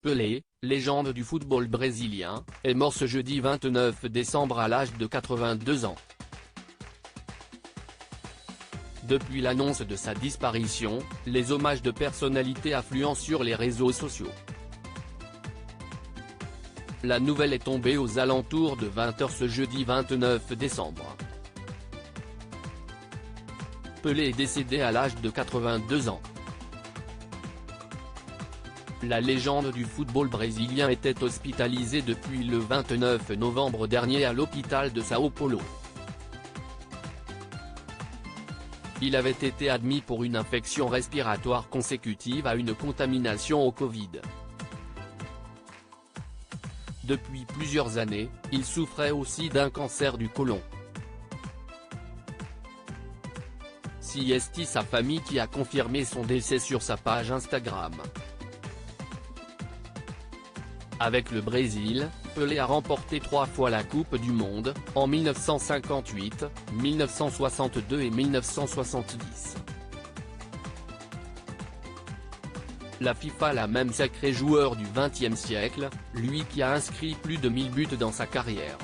Pelé, légende du football brésilien, est mort ce jeudi 29 décembre à l'âge de 82 ans. Depuis l'annonce de sa disparition, les hommages de personnalités affluent sur les réseaux sociaux. La nouvelle est tombée aux alentours de 20 h ce jeudi 29 décembre. Pelé est décédé à l'âge de 82 ans. La légende du football brésilien était hospitalisé depuis le 29 novembre dernier à l'hôpital de São Paulo. Il avait été admis pour une infection respiratoire consécutive à une contamination au Covid. Depuis plusieurs années, il souffrait aussi d'un cancer du côlon. C'est sa famille qui a confirmé son décès sur sa page Instagram. Avec le Brésil, Pelé a remporté 3 fois la Coupe du Monde, en 1958, 1962 et 1970. La FIFA l'a même sacré joueur du XXe siècle, lui qui a inscrit plus de 1000 buts dans sa carrière.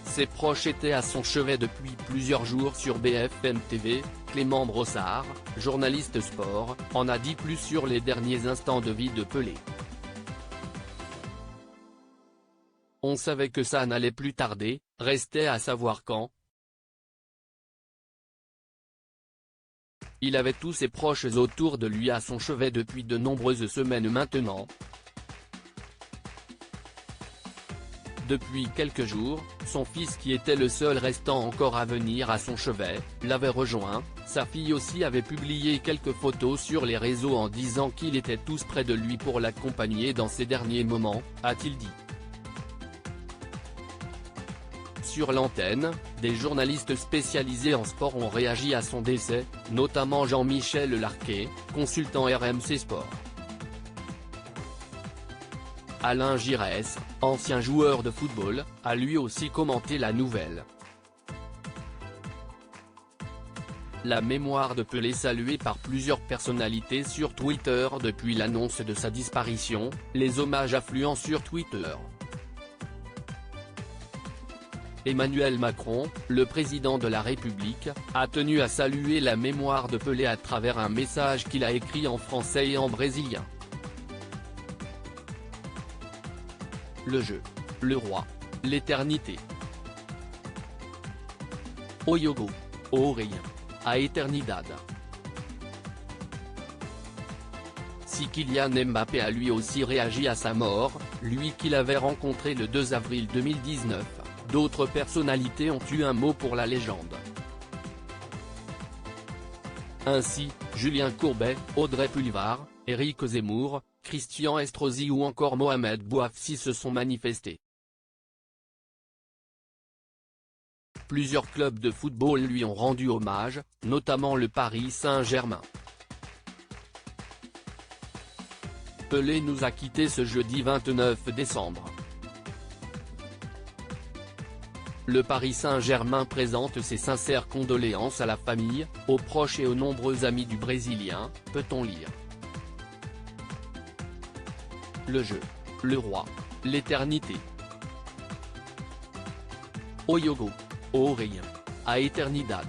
Ses proches étaient à son chevet depuis plusieurs jours sur BFM TV. Clément Brossard, journaliste sport, en a dit plus sur les derniers instants de vie de Pelé. On savait que ça n'allait plus tarder, restait à savoir quand. Il avait tous ses proches autour de lui à son chevet depuis de nombreuses semaines maintenant. Depuis quelques jours, son fils qui était le seul restant encore à venir à son chevet, l'avait rejoint. Sa fille aussi avait publié quelques photos sur les réseaux en disant qu'ils étaient tous près de lui pour l'accompagner dans ces derniers moments, a-t-il dit. Sur l'antenne, des journalistes spécialisés en sport ont réagi à son décès, notamment Jean-Michel Larquet, consultant RMC Sport. Alain Giresse, ancien joueur de football, a lui aussi commenté la nouvelle. La mémoire de Pelé saluée par plusieurs personnalités sur Twitter depuis l'annonce de sa disparition, les hommages affluent sur Twitter. Emmanuel Macron, le président de la République, a tenu à saluer la mémoire de Pelé à travers un message qu'il a écrit en français et en brésilien. Le jeu, le roi, l'éternité. O jogo, o reino, a eternidad. Si Kylian Mbappé a lui aussi réagi à sa mort, lui qu'il avait rencontré le 2 avril 2019, d'autres personnalités ont eu un mot pour la légende. Ainsi, Julien Courbet, Audrey Pulvar, Éric Zemmour, Christian Estrosi ou encore Mohamed Bouafsi se sont manifestés. Plusieurs clubs de football lui ont rendu hommage, notamment le Paris Saint-Germain. Pelé nous a quittés ce jeudi 29 décembre. Le Paris Saint-Germain présente ses sincères condoléances à la famille, aux proches et aux nombreux amis du Brésilien, peut-on lire. Le jeu, le roi, l'éternité. O jogo, o reino, a eternidad.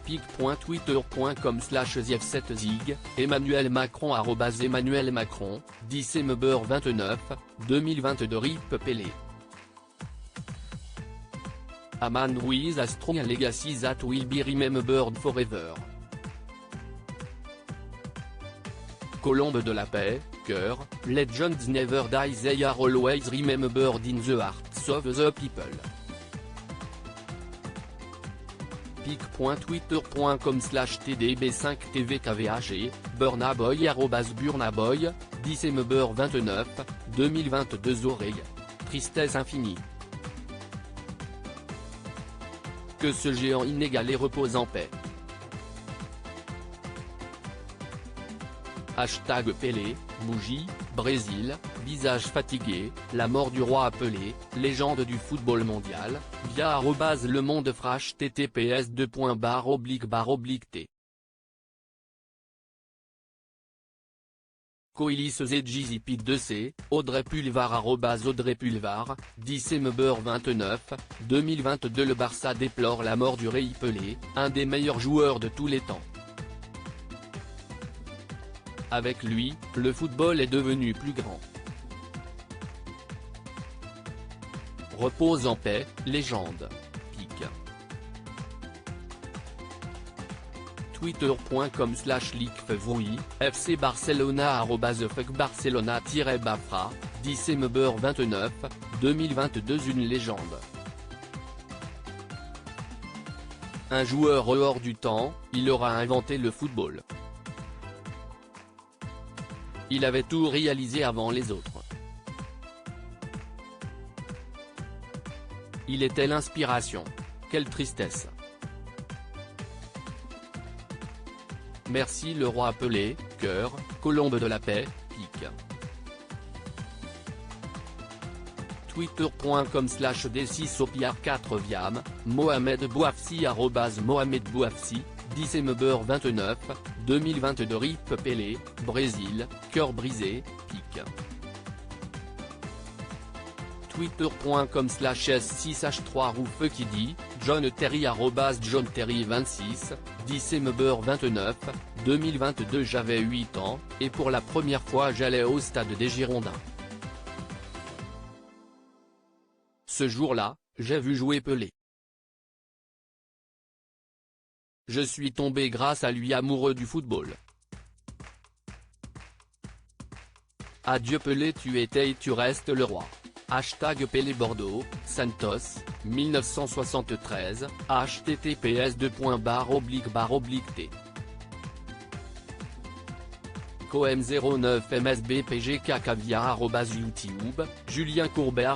pic.twitter.com/zief7zig, Emmanuel Macron @Emmanuel Macron, December 29, 2022 RIP Pelé. A man with a strong legacy that will be remembered forever. Colombe de la paix, cœur, legends never die, they are always remembered in the hearts of the people. pic.twitter.com/tdb5tvkvhg, burnaboy @burnaboy, December 29, 2022 Oreille. Tristesse infinie. Que ce géant inégalé repose en paix. Hashtag Pelé, bougie, Brésil, visage fatigué, la mort du roi Pelé, légende du football mondial, via @lemondefrash https://t Coilis ZJZP 2C, Audrey Pulvar @Audrey Pulvar, December29, 2022. Le Barça déplore la mort du Rei Pelé, un des meilleurs joueurs de tous les temps. Avec lui, le football est devenu plus grand. Repose en paix, légende. Pic. Twitter.com/leakfevroui, FC Barcelona @fuckbarcelona-bafra, December29, 2022. Une légende. Un joueur hors du temps, il aura inventé le football. Il avait tout réalisé avant les autres. Il était l'inspiration. Quelle tristesse. Merci le roi Pelé, cœur, colombe de la paix, pic. Twitter.com/D6Opiar4 Viam, Mohamed Bouafsi @Mohamed Bouafsi, December29, 2022. RIP Pelé, Brésil, cœur brisé, pic. Twitter.com/S6H3Roufeux qui dit, John Terry @John Terry 26, December29, 2022. J'avais 8 ans, et pour la première fois j'allais au stade des Girondins. Ce jour-là, j'ai vu jouer Pelé. Je suis tombé grâce à lui amoureux du football. Adieu Pelé, tu étais et tu restes le roi. Hashtag Pelé Bordeaux, Santos, 1973, https://t. Coem 09 MSBPGK Caviar @YouTube, Julien Courbet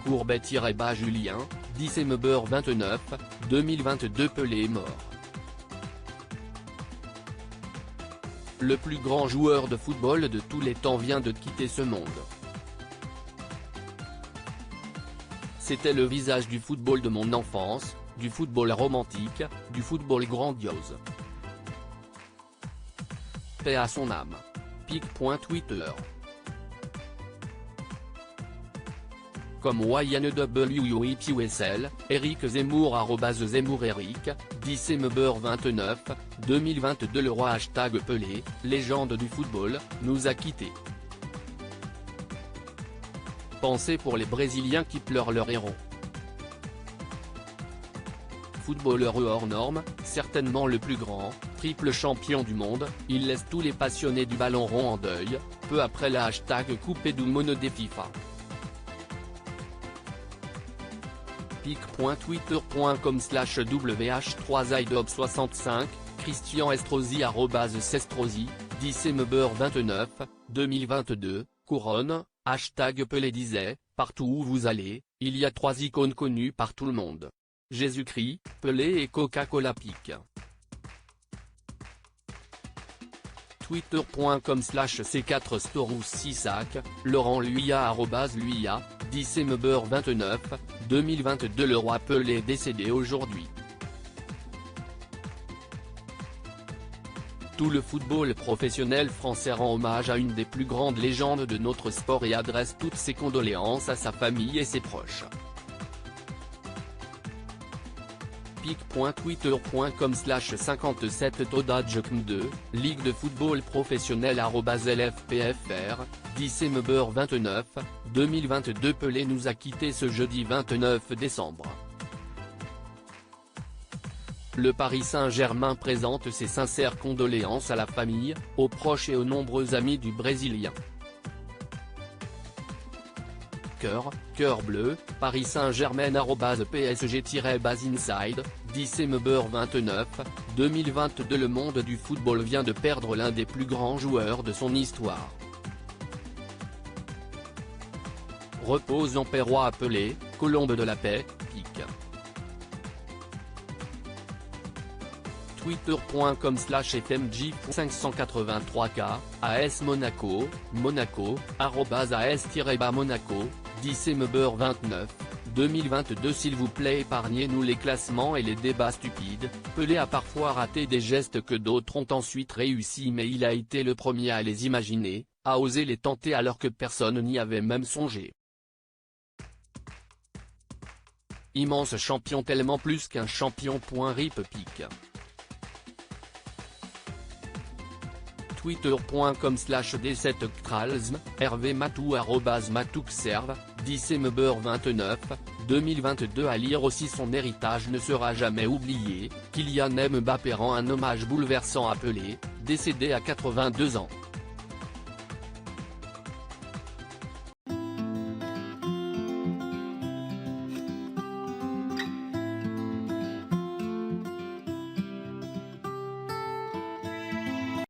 @Courbet-Julien, December29, 2022. Pelé est mort. Le plus grand joueur de football de tous les temps vient de quitter ce monde. C'était le visage du football de mon enfance, du football romantique, du football grandiose. Paix à son âme. Pic.Twitter. Comme YNWUIPUSL, Eric Zemmour @Zemmour Eric, December29, 2022. Le roi #Pelé, légende du football, nous a quittés. Pensez pour les Brésiliens qui pleurent leur héros. Footballeur hors norme, certainement le plus grand, triple champion du monde, il laisse tous les passionnés du ballon rond en deuil, peu après la #coupé du mono des FIFA. pic.twitter.com/WH3iDob65, Christian Estrosi @Sestrosi, December29, 2022, Couronne, #Pelé disait, partout où vous allez, il y a 3 icônes connues par tout le monde. Jésus-Christ, Pelé et Coca-Cola. Pic. Twitter.com/C4Storous6sac, Laurent Luyat @Luyat, December29, 2022. Le roi Pelé est décédé aujourd'hui. Tout le football professionnel français rend hommage à une des plus grandes légendes de notre sport et adresse toutes ses condoléances à sa famille et ses proches. pic.twitter.com/57todajkm2, Ligue de football professionnel @LFPFR, December29, 2022. Pelé nous a quittés ce jeudi 29 décembre. Le Paris Saint-Germain présente ses sincères condoléances à la famille, aux proches et aux nombreux amis du Brésilien. Cœur bleu, Paris Saint-Germain @PSG-Basinside, December29, 2022. Le monde du football vient de perdre l'un des plus grands joueurs de son histoire. Repose en paix roi Pelé, colombe de la paix, pic. Twitter.com/FMJ583K, AS Monaco, @AS-Monaco, December29, 2022. S'il vous plaît, épargnez-nous les classements et les débats stupides. Pelé a parfois raté des gestes que d'autres ont ensuite réussi, mais il a été le premier à les imaginer, a osé les tenter alors que personne n'y avait même songé. Immense champion, tellement plus qu'un champion. Rip pic. Twitter.com/D7Octralsm, Hervé Matou @Matouxserve, 10 2022. À lire aussi: son héritage ne sera jamais oublié, Kylian Mbappé rend un hommage bouleversant appelé, décédé à 82 ans.